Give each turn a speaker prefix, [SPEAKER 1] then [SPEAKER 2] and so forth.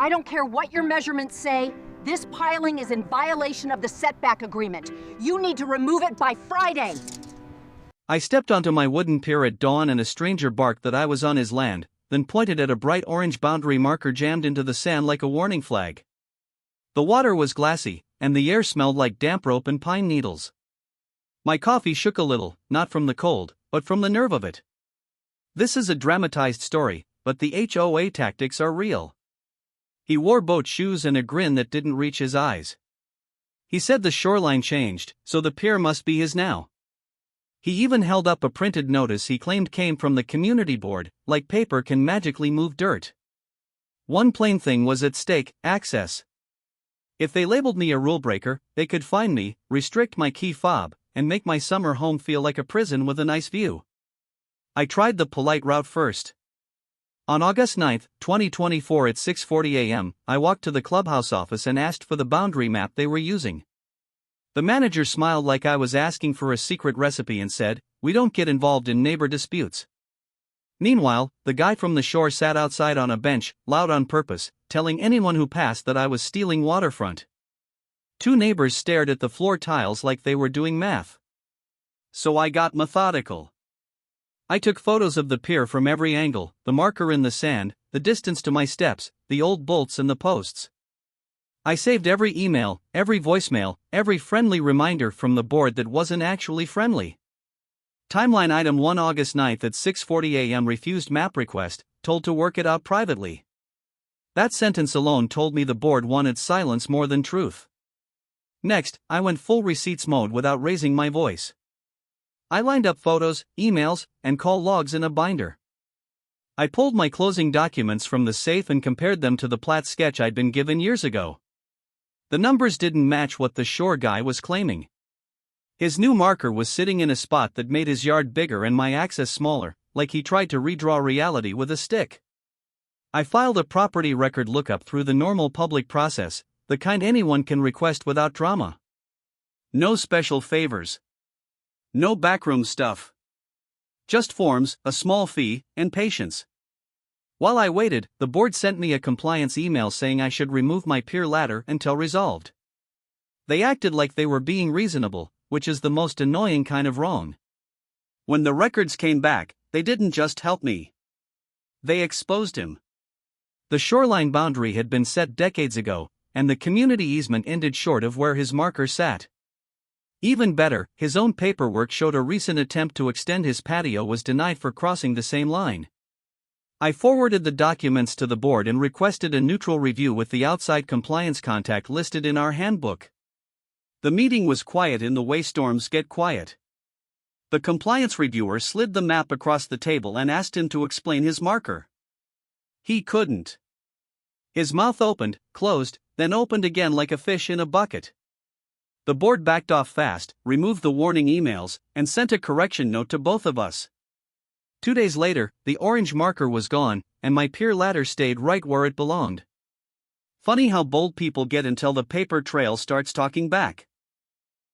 [SPEAKER 1] I don't care what your measurements say. This piling is in violation of the setback agreement. You need to remove it by Friday.
[SPEAKER 2] I stepped onto my wooden pier at dawn and a stranger barked that I was on his land, then pointed at a bright orange boundary marker jammed into the sand like a warning flag. The water was glassy, and the air smelled like damp rope and pine needles. My coffee shook a little, not from the cold, but from the nerve of it. This is a dramatized story, but the HOA tactics are real. He wore boat shoes and a grin that didn't reach his eyes. He said the shoreline changed, so the pier must be his now. He even held up a printed notice he claimed came from the community board, like paper can magically move dirt. One plain thing was at stake: access. If they labeled me a rule breaker, they could fine me, restrict my key fob, and make my summer home feel like a prison with a nice view. I tried the polite route first. On August 9, 2024 at 6:40 a.m., I walked to the clubhouse office and asked for the boundary map they were using. The manager smiled like I was asking for a secret recipe and said, "We don't get involved in neighbor disputes." Meanwhile, the guy from the shore sat outside on a bench, loud on purpose, telling anyone who passed that I was stealing waterfront. Two neighbors stared at the floor tiles like they were doing math. So I got methodical. I took photos of the pier from every angle: the marker in the sand, the distance to my steps, the old bolts and the posts. I saved every email, every voicemail, every friendly reminder from the board that wasn't actually friendly. Timeline item 1: August 9 at 6:40 a.m. refused map request, told to work it out privately. That sentence alone told me the board wanted silence more than truth. Next, I went full receipts mode without raising my voice. I lined up photos, emails, and call logs in a binder. I pulled my closing documents from the safe and compared them to the plat sketch I'd been given years ago. The numbers didn't match what the shore guy was claiming. His new marker was sitting in a spot that made his yard bigger and my access smaller, like he tried to redraw reality with a stick. I filed a property record lookup through the normal public process, the kind anyone can request without drama. No special favors. No backroom stuff. Just forms, a small fee, and patience. While I waited, the board sent me a compliance email saying I should remove my pier ladder until resolved. They acted like they were being reasonable, which is the most annoying kind of wrong. When the records came back, they didn't just help me. They exposed him. The shoreline boundary had been set decades ago, and the community easement ended short of where his marker sat. Even better, his own paperwork showed a recent attempt to extend his patio was denied for crossing the same line. I forwarded the documents to the board and requested a neutral review with the outside compliance contact listed in our handbook. The meeting was quiet in the way storms get quiet. The compliance reviewer slid the map across the table and asked him to explain his marker. He couldn't. His mouth opened, closed, then opened again like a fish in a bucket. The board backed off fast, removed the warning emails, and sent a correction note to both of us. 2 days later, the orange marker was gone, and my pier ladder stayed right where it belonged. Funny how bold people get until the paper trail starts talking back.